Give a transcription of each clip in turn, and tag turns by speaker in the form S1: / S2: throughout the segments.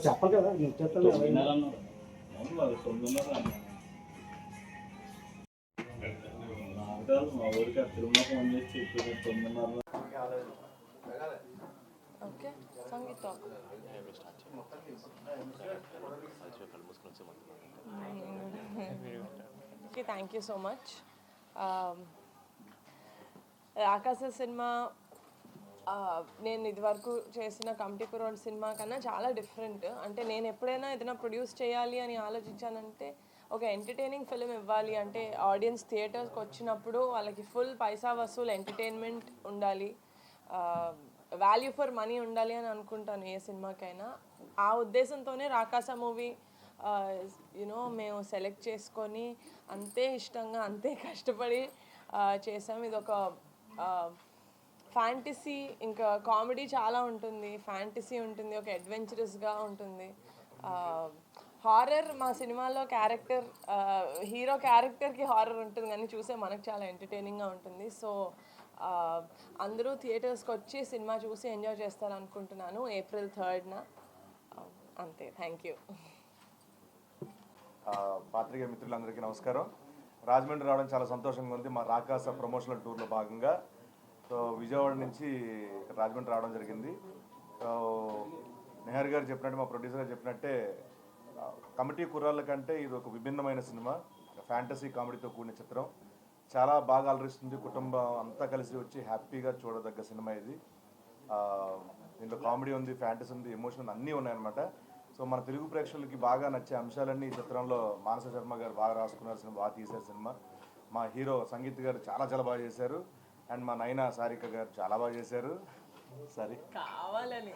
S1: చెప్పాలి కదా నేను చెప్తాను
S2: మా ఊరికి తిరుమల ఫోన్ చేసి చెప్పిన
S3: okay Sangeetha okay thank you so much. Rakasa cinema నేను ఇదివరకు చేసిన కమిటీ కుర్రోడ్ సినిమా కన్నా చాలా డిఫరెంట్. అంటే నేను ఎప్పుడైనా ఏదైనా ప్రొడ్యూస్ చేయాలి అని ఆలోచించానంటే ఒక ఎంటర్టైనింగ్ ఫిలిం ఇవ్వాలి అంటే ఆడియన్స్ థియేటర్స్కి వచ్చినప్పుడు వాళ్ళకి ఫుల్ పైసా వసూలు ఎంటర్టైన్మెంట్ ఉండాలి, వాల్యూ ఫర్ మనీ ఉండాలి అని అనుకుంటాను ఏ సినిమాకైనా. ఆ ఉద్దేశంతోనే రాకాస మూవీ మేము సెలెక్ట్ చేసుకొని అంతే ఇష్టంగా అంతే కష్టపడి చేసాం. ఇది ఒక ఫ్యాంటసీ, ఇంకా కామెడీ చాలా ఉంటుంది, ఫ్యాంటసీ ఉంటుంది, ఒక అడ్వెంచరస్గా ఉంటుంది. హారర్ మా సినిమాలో క్యారెక్టర్, హీరో క్యారెక్టర్కి హారర్ ఉంటుంది కానీ చూసే మనకు చాలా ఎంటర్టైనింగ్గా ఉంటుంది. సో అందరూ థియేటర్స్కి వచ్చి సినిమా చూసి ఎంజాయ్ చేస్తారనుకుంటున్నాను April 3rd. అంతే, థ్యాంక్ యూ.
S4: పాత్రికేయ మిత్రులందరికీ నమస్కారం. రాజమండ్రి రావడం చాలా సంతోషంగా ఉంది. మా రాకాస ప్రమోషనల్ టూర్లో భాగంగా సో విజయవాడ నుంచి రాజమండ్రి రావడం జరిగింది. సో నెహర్ గారు చెప్పినట్టు, మా ప్రొడ్యూసర్ గారు చెప్పినట్టే కమిటీ కుర్రాళ్ళ కంటే ఇది ఒక విభిన్నమైన సినిమా, ఫ్యాంటసీ కామెడీతో కూడిన చిత్రం. చాలా బాగా అలరిస్తుంది. కుటుంబం అంతా కలిసి వచ్చి హ్యాపీగా చూడదగ్గ సినిమా ఇది. దీంట్లో కామెడీ ఉంది, ఫ్యాంటసీ ఉంది, ఎమోషన్ అన్నీ ఉన్నాయన్నమాట. సో మన తెలుగు ప్రేక్షకులకి బాగా నచ్చే అంశాలన్నీ ఈ చిత్రంలో మానస శర్మ గారు బాగా రాసుకున్నారు. సినిమా బాగా తీశారు. సినిమా మా హీరో సంగీత్ గారు చాలా చాలా బాగా చేశారు. అండ్ మా నైనా సారిక గారు చాలా బాగా చేశారు. సారీ
S3: కావాలని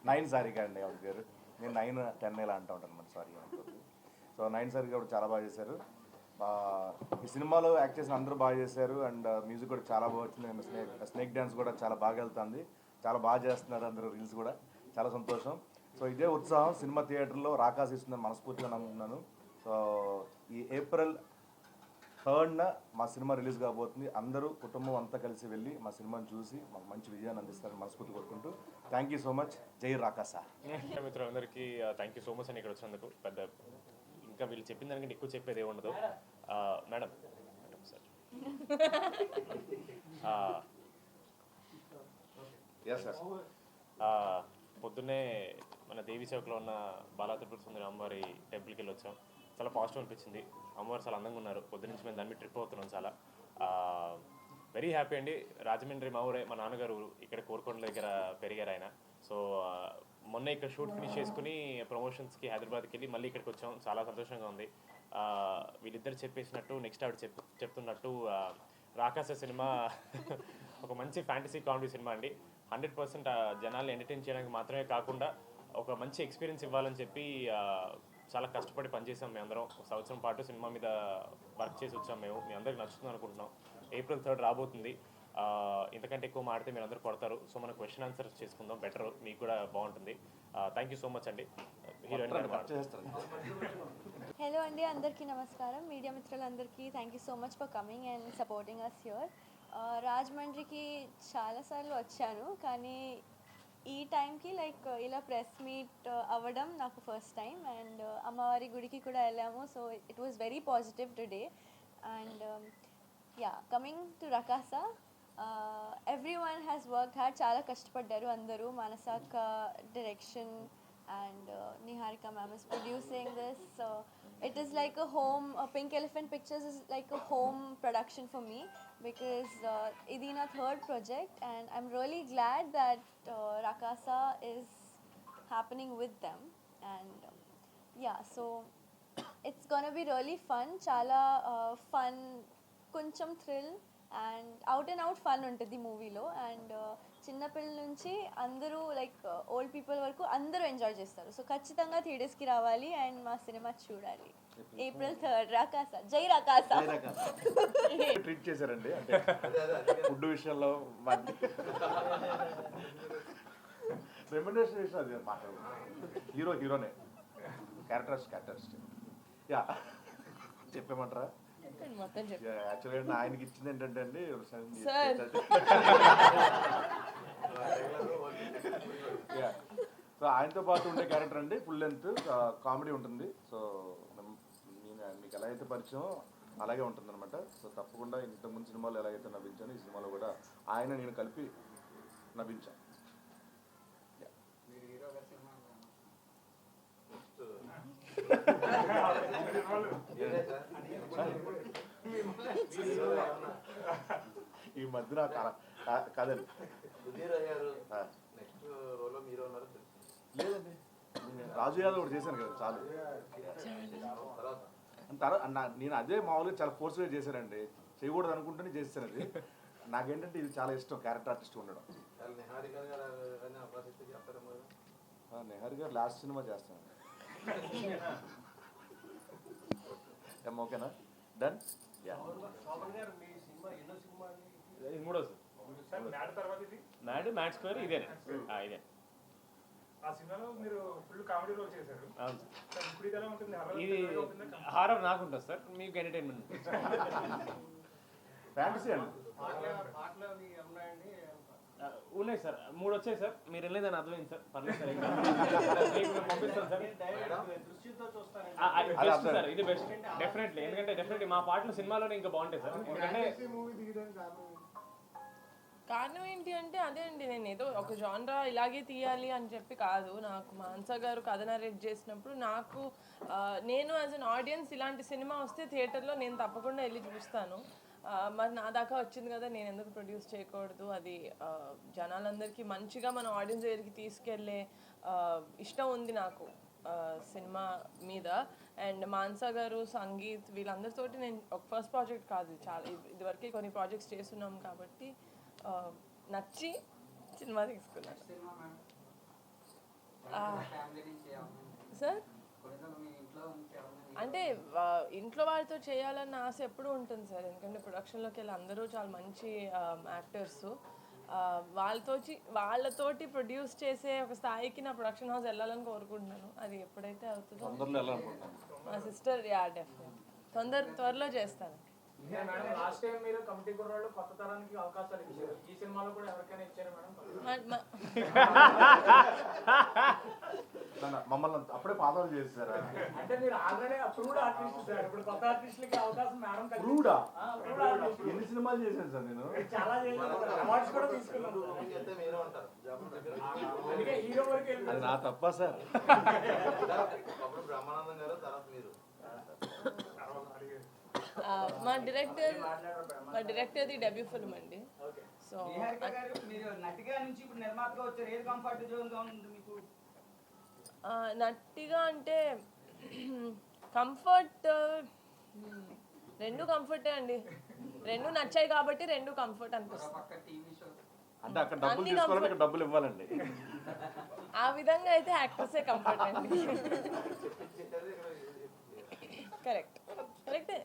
S4: 9 సారిక అండి ఆవిడ పేరు, నేను 9-10 ఇలా అంటూ ఉంటాను మరి, సారీ అనుకోండి. సో 9 సారిక కూడా చాలా బాగా చేశారు. ఈ సినిమాలో యాక్ట్ చేసిన అందరూ బాగా చేశారు. అండ్ మ్యూజిక్ కూడా చాలా బాగా వచ్చింది. అండ్ స్నేక్ డ్యాన్స్ కూడా చాలా బాగా వెళ్తుంది, చాలా బాగా చేస్తున్నారు అందరూ, రీల్స్ కూడా చాలా సంతోషం. సో ఇదే ఉత్సాహం సినిమా థియేటర్లో రాకాస ఇస్తుందని మనస్ఫూర్తిగా నమ్ముతున్నాను. సో ఈ April 3rd మా సినిమా రిలీజ్ కాబోతుంది. అందరూ కుటుంబం అంతా కలిసి వెళ్ళి మా సినిమాని చూసి మాకు మంచి విజయాన్ని అందిస్తారని మనస్ఫూర్తి కోరుకుంటూ థ్యాంక్ యూ సో మచ్. జై రాకాస.
S5: మిత్రులందరికీ థ్యాంక్ యూ సో మచ్ అని ఇక్కడ వచ్చినందుకు. పెద్ద ఇంకా వీళ్ళు చెప్పిన దానికంటే ఎక్కువ చెప్పేది ఏమి ఉండదు. మేడం సార్ పొద్దున్నే మన దేవి చౌక్లో ఉన్న బాలా త్రిపుర సుందరి అమ్మవారి టెంపుల్కి వెళ్ళి వచ్చాం. చాలా పాజిటివ్ అనిపించింది. అమ్మవారు చాలా అందంగా ఉన్నారు. పొద్దు నుంచి మేము దాని మీద ట్రిప్ అవుతున్నాం. చాలా వెరీ హ్యాపీ అండి. రాజమండ్రి మా ఊరే, మా నాన్నగారు ఇక్కడ కోరుకొండ దగ్గర పెరిగారు ఆయన. సో మొన్న ఇక్కడ షూట్ ఫినిష్ చేసుకుని ప్రమోషన్స్కి హైదరాబాద్కి వెళ్ళి మళ్ళీ ఇక్కడికి వచ్చాం. చాలా సంతోషంగా ఉంది. వీళ్ళిద్దరు చెప్పేసినట్టు నెక్స్ట్ ఆవిడ చెప్తున్నట్టు రాకాస సినిమా ఒక మంచి ఫ్యాంటసీ కామెడీ సినిమా అండి. 100% జనాల్ని ఎంటర్టైన్ చేయడానికి మాత్రమే కాకుండా ఒక మంచి ఎక్స్పీరియన్స్ ఇవ్వాలని చెప్పి చాలా కష్టపడి పనిచేసాం. మేము అందరం ఒక సంవత్సరం పాటు సినిమా మీద వర్క్ చేసి వచ్చాం. మీ అందరికి నచ్చుతుంది అనుకుంటున్నాం. April 3rd రాబోతుంది. ఇంతకంటే ఎక్కువ మాడితే మీరు అందరూ కొడతారు. సో మనం క్వశ్చన్ ఆన్సర్ చేసుకుందాం, బెటర్, మీకు కూడా బాగుంటుంది. థ్యాంక్ యూ సో మచ్ అండి. హీరోయిన్
S6: హలో అండి, అందరికీ నమస్కారం. మీడియా మిత్రులందరికీ thank you so much for coming and supporting us here. రాజమండ్రికి చాలాసార్లు వచ్చాను, కానీ ఈ టైంకి లైక్ ఇలా ప్రెస్ మీట్ అవ్వడం నాకు ఫస్ట్ టైం. అండ్ అమ్మవారి గుడికి కూడా వెళ్ళాము. So it was very positive today. And coming to Rakasa, everyone has worked hard. చాలా కష్టపడ్డారు అందరూ. మనసాక direction and Niharika ma'am is producing this. So it is like a home, Pink Elephant Pictures is like a home production for me, because idi na third project and I'm really glad that Rakasa is happening with them. And so it's gonna be really fun. Chala fun, కొంచెం thrill and out and out fun ఉంటుంది మూవీలో. And చిన్నపిల్లల నుంచి అందరూ like old people వరకు అందరూ enjoy చేస్తారు. So ఖచ్చితంగా థియేటర్స్కి రావాలి అండ్ మా సినిమా చూడాలి. April 3rd రాకాస. జై రాకాస.
S4: ట్రీట్ చేశారండి అంటే ఫుడ్ విషయంలో రెమ్యునరేషన్ విషయం అది హీరోనే క్యారెక్టర్స్ చెప్పేమంటారా? యాక్చువల్గా ఆయనకి ఇచ్చింది ఏంటంటే అండి, సో ఆయనతో పాటు ఉండే క్యారెక్టర్ అండి ఫుల్ లెంత్ కామెడీ ఉంటుంది. సో నేను మీకు ఎలా అయితే పరిచయం అలాగే ఉంటుందన్నమాట. సో తప్పకుండా ఇంతకుముందు సినిమాలో ఎలా అయితే నవ్వించాను ఈ సినిమాలో కూడా ఆయన నేను కలిపి నవ్వించాను. ఈ మధ్యన కాదండి లేదండి, రాజు యాదవ్ ఒకటి చేశాను కదా చాలు. నేను అదే మామూలుగా చాలా ఫోర్స్గా చేశానండి, చేయకూడదు అనుకుంటూనే చేశాను. అది నాకేంటంటే ఇది చాలా ఇష్టం, క్యారెక్టర్ ఆర్టిస్ట్ ఉండడం. నెహర్ గారు లాస్ట్ సినిమా చేస్తాను. ఓకేనా, డన్.
S5: మూడో సార్ మ్యాడ్ మ్యాడ్ స్క్వేర్ ఇదేనే ఇదే.
S7: ఆ సినిమాలో మీరు ఫుల్ కామెడీ రోల్ చేశారు.
S5: అవును
S7: సార్ ఇప్పుడు ఇది ఎలా ఉంటుంది?
S5: ఇది హారర్ నాకు ఉంటుంది సార్, మీకు ఎంటర్టైన్మెంట్
S4: ఫ్యాంటసీ అండి.
S5: ఉన్నాయి సార్, 3 వచ్చాయి సార్. మీరు వెళ్ళేదని అర్థమైంది సార్, పర్లేదు సార్. మీకు పంపిస్తాను సార్. బెస్ట్ సార్, ఇది బెస్ట్ డెఫినెట్లీ. ఎందుకంటే డెఫినెట్లీ మా పాటలు సినిమాలోనే ఇంకా బాగుంటాయి సార్. ఎందుకంటే
S3: కారణం ఏంటి అంటే అదే అండి, నేను ఏదో ఒక జానరా ఇలాగే తీయాలి అని చెప్పి కాదు. నాకు మాన్సా గారు కథ నరేట్ చేసినప్పుడు నాకు నేను యాజ్ అన్ ఆడియన్స్ ఇలాంటి సినిమా వస్తే థియేటర్లో నేను తప్పకుండా వెళ్ళి చూస్తాను. మరి నా దాకా వచ్చింది కదా, నేను ఎందుకు ప్రొడ్యూస్ చేయకూడదు? అది జనాలందరికీ మంచిగా మన ఆడియన్స్ దగ్గరికి తీసుకెళ్ళే ఇష్టం ఉంది నాకు సినిమా మీద. అండ్ మాన్సా గారు, సంగీత్ వీళ్ళందరితోటి నేను ఒక ఫస్ట్ ప్రాజెక్ట్ కాదు, చాలా ఇదివరకే కొన్ని ప్రాజెక్ట్స్ చేస్తున్నాం కాబట్టి నచ్చి సినిమా తీసుకున్నాను సార్. అంటే ఇంట్లో వాళ్ళతో చేయాలన్న ఆశ ఎప్పుడూ ఉంటుంది సార్, ఎందుకంటే ప్రొడక్షన్లోకి వెళ్ళి అందరూ చాలా మంచి యాక్టర్స్. వాళ్ళతోటి ప్రొడ్యూస్ చేసే ఒక స్థాయికి నా ప్రొడక్షన్ హౌస్ వెళ్ళాలని కోరుకుంటున్నాను. అది ఎప్పుడైతే అవుతుందో మా సిస్టర్ డెఫినెట్ త్వరలో చేస్తాను.
S7: లాస్ట్ టైం మీరు కమిటీ కుర్రాళ్ళు కొత్త తరానికి అవకాశాలు ఇచ్చారు, ఈ సినిమాలో కూడా ఎవరికైనా ఇచ్చారు మేడం?
S4: మమ్మల్ని అప్పుడే పాదాలు చేస్తారా
S7: అంటే మీరు ఆల్రెడీ ప్రూవ్డ్ ఆర్టిస్ట్ సార్, ఇప్పుడు కొత్త ఆర్టిస్టులకి అవకాశం మేడం
S4: ప్రూవ్డా? ఎన్ని సినిమాలు చేశాను సార్ నేను,
S7: చాలా అవార్డ్స్ కూడా తీసుకున్నాను. అందుకే హీరో వరకు
S4: అది నా తప్ప సార్.
S2: బ్రహ్మానందం గారు తర్వాత మీరు
S3: మా డైరెక్టర్ది డెబ్యూ ఫిల్మ్ అండి. సో
S8: నటిగా నుంచి ఇప్పుడు నిర్మాతగా వచ్చారు, ఏది కంఫర్ట్ జోన్గా ఉంది మీకు?
S3: నటిగా అంటే కంఫర్ట్, రెండు కంఫర్టే అండి, రెండు నచ్చాయి కాబట్టి రెండు కంఫర్ట్ అనిపిస్తుంది.
S4: అంటే అక్కడ డబ్బులు తీసుకోవాలంటే ఇక్కడ డబ్బులు ఇవ్వాలండి.
S3: ఆ విధంగా అయితే యాక్టర్సే కంఫర్ట్ అండి. కరెక్ట్ కరెక్టే.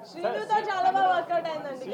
S3: శ్రీనుతో చాలా బాగా వర్కౌట్ అయిందండి.